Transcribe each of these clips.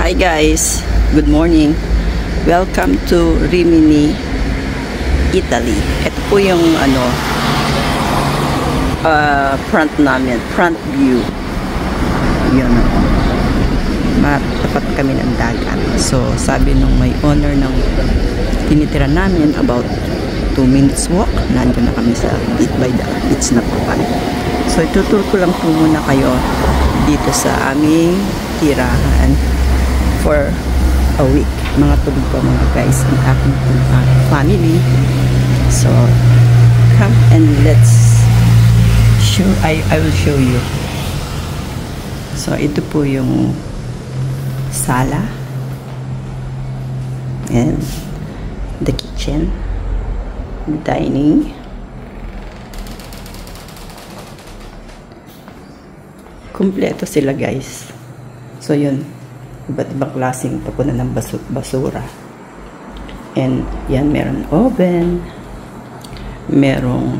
Hi guys, good morning. Welcome to Rimini, Italy. Ito po yung front namin, front view. Yun. Matapat kami ng dagat. So sabi nung may owner ng tinitira namin, about 2 minutes walk, nandun na kami sa Eat by the Beach na papan. So itutur ko lang po muna kayo dito sa aming tirahan for a week. Mga tulog po mga guys ang aking family. So come and let's show, I will show you. So ito po yung sala and the kitchen, the dining. Kumpleto sila guys. So yun, iba't ibang klaseng tapunan ng basura. And yan, meron oven, merong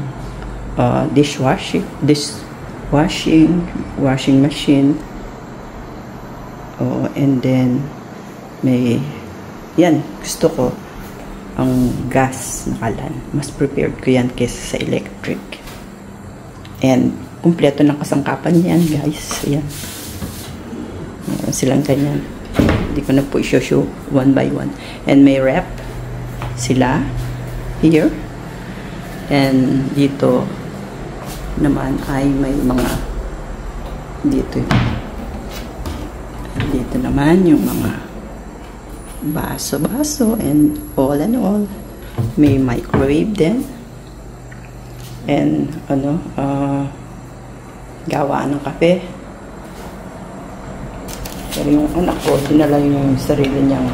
washing machine. And then may yan, gusto ko ang gas na kalan. Mas prepared ko yan kaysa sa electric. And kumpleto ng kasangkapan yan guys. Ayan. Meron silang ganyan. Hindi ko na po i-show one by one. And may rep sila here. And dito naman ay may mga dito naman yung mga baso and all and all. May microwave din. And gawa ng kape. Pero yung anak ko, dinala yung sarili niyang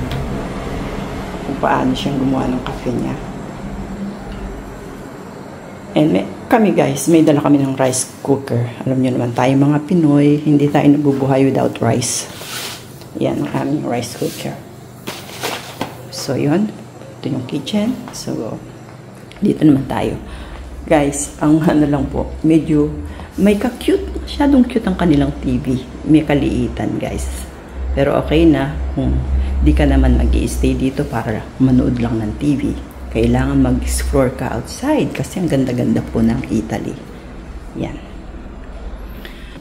kung paano siyang gumawa ng kape niya. And kami guys, may dala kami ng rice cooker. Alam niyo naman tayo mga Pinoy, hindi tayo nabubuhay without rice. Yan ang aming rice cooker. So yun, ito yung kitchen. So dito naman tayo. Guys, ang lang po, medyo may ka-cute, masyadong cute ang kanilang TV. May kaliitan guys. Pero okay na kung di ka naman mag-i-stay dito para manood lang ng TV. Kailangan mag-explore ka outside kasi ang ganda-ganda po ng Italy. Yan.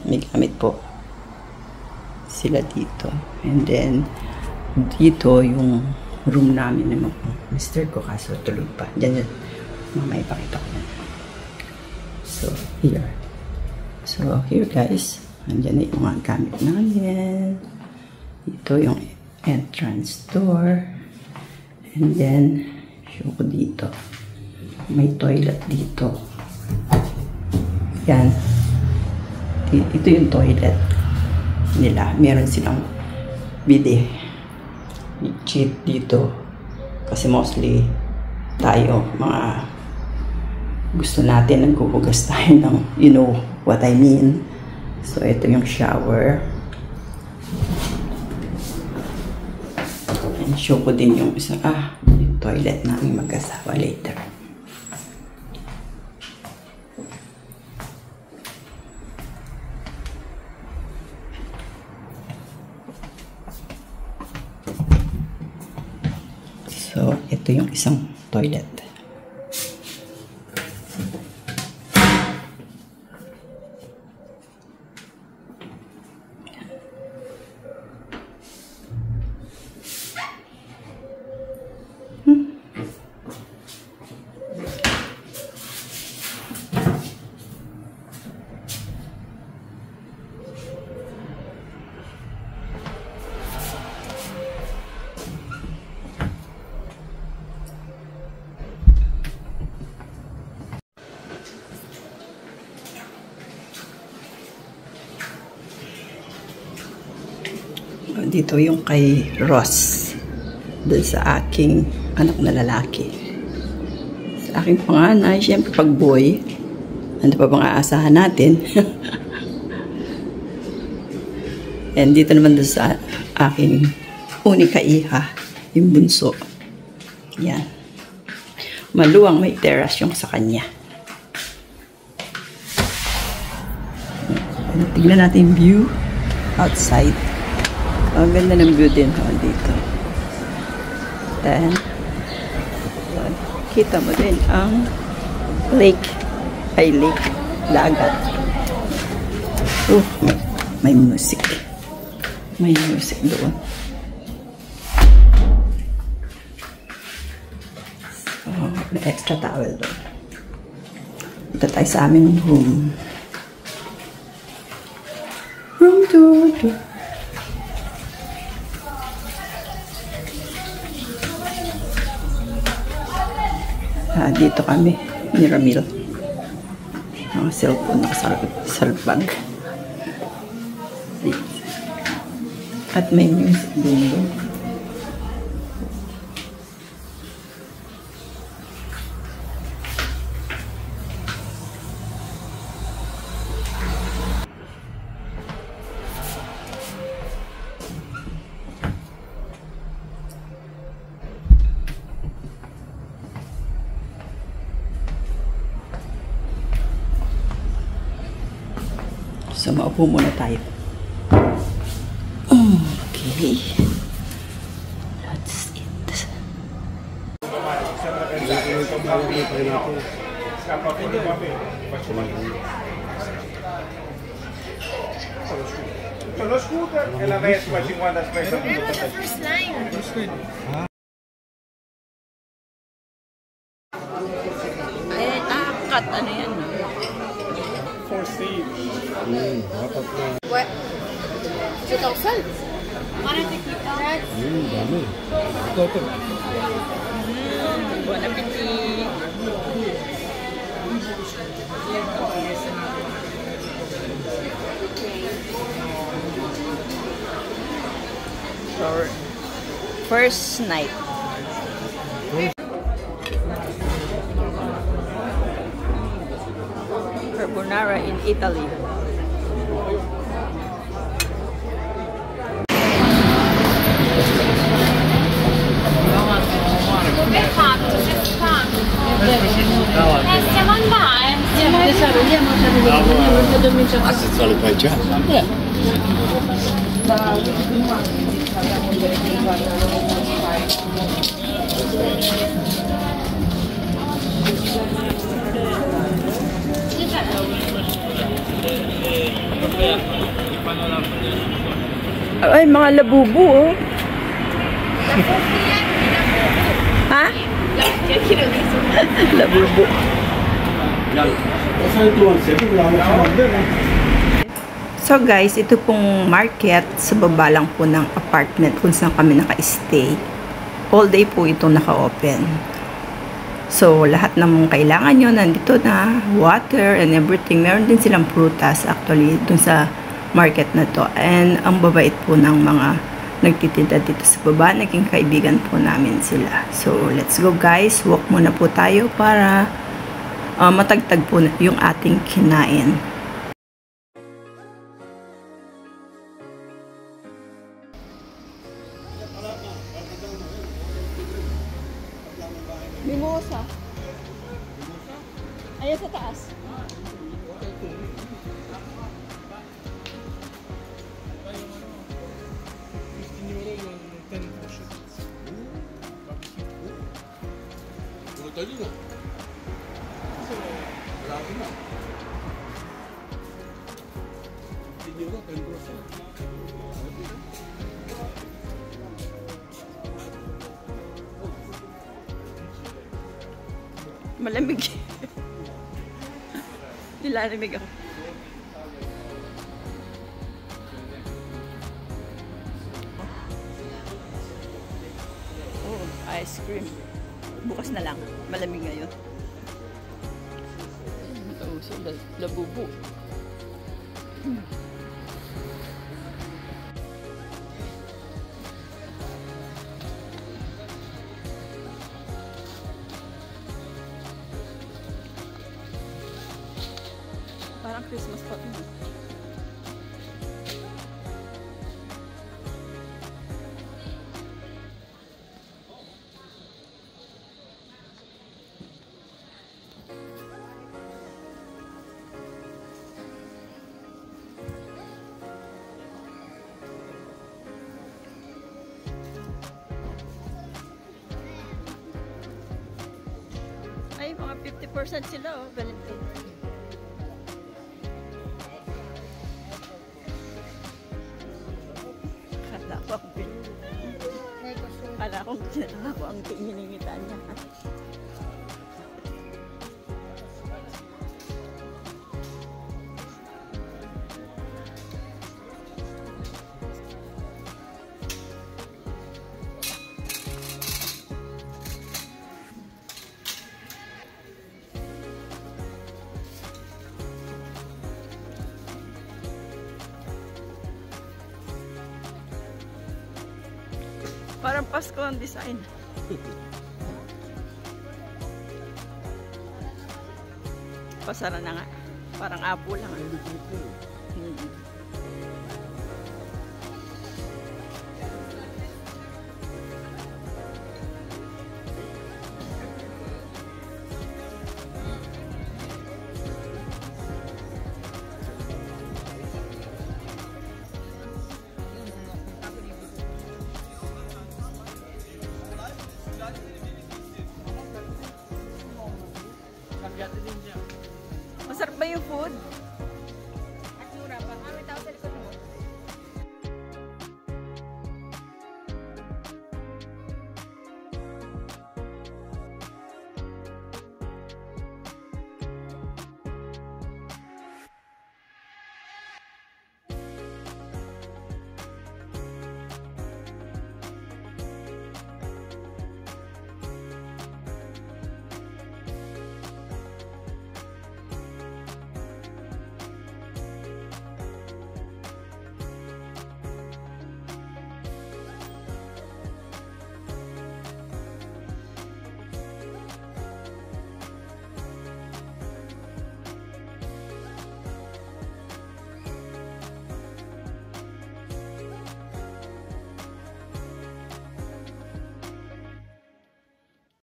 May gamit po sila dito. And then, dito yung room namin ng mister ko kaso tulog pa. Diyan yun. Mamaya ipakita ko yan. So, here. So, here guys. Andyan na yung mga gamit namin. Ito yung entrance door. And then, show ko dito. May toilet dito. Yan. Ito yung toilet nila. Meron silang bidet. Cheap dito. Kasi mostly, tayo, mga gusto natin, naghuhugas tayo ng, you know what I mean. So, ito yung shower. And show ko din yung isa, yung toilet namin mag-asawa later. So, ito yung isang toilet. Dito yung kay Ross. Doon sa aking anak na lalaki. Sa aking panganay, syempre pag boy, ano pa bang aasahan natin? And dito naman doon sa aking unika iha, yung bunso. Yan. Maluwang may terrace yung sa kanya. Tignan natin yung view outside. Ang ganda ng view din dito. Then, kita mo din ang lake. Ay, lake. Dagat. May music. May music doon. So, may extra towel doon. Ito tayo sa aming room. Room tour. Dito kami, ni Ramil. Ang cellphone nakasalbag. At may music din doon. So, maupo muna tayo. Okay. That's it. Lo scooter e la Vespa 50 spesso. First line. Ay, cut. Ano yan? For stage. Ouais. C'est ton seul. Dami. Ito. Bon appetit. First night. Carbonara in Italy. Come fatto? Sei stanco? Stiamo andando. Ah, se solo poi già. Ay, mga labubu, oh. Ha? Labubu. So guys, ito pong market sa baba lang po ng apartment kung saan kami naka-stay. All day po itong naka-open. So, lahat ng kailangan nyo nandito na, water and everything. Meron din silang prutas actually dun sa market na to. And ang babait po ng mga nagtitinda dito sa baba. Naging kaibigan po namin sila. So, let's go guys. Walk muna po tayo para matagtag po yung ating kinain. Mimosa. Ayan sa taas. Malamig. Nilalamig ako. Oh, ice cream. Bukas na lang. Malamig ngayon. Oh, so labubu. Parang Christmas pa ito. mga 50% sila, oh. Ganito. Kala ko ang kala ko ang hiningitan niya. Parang Pasko ang design. Pasara na nga. Parang apple lang. Masarap ba yung food?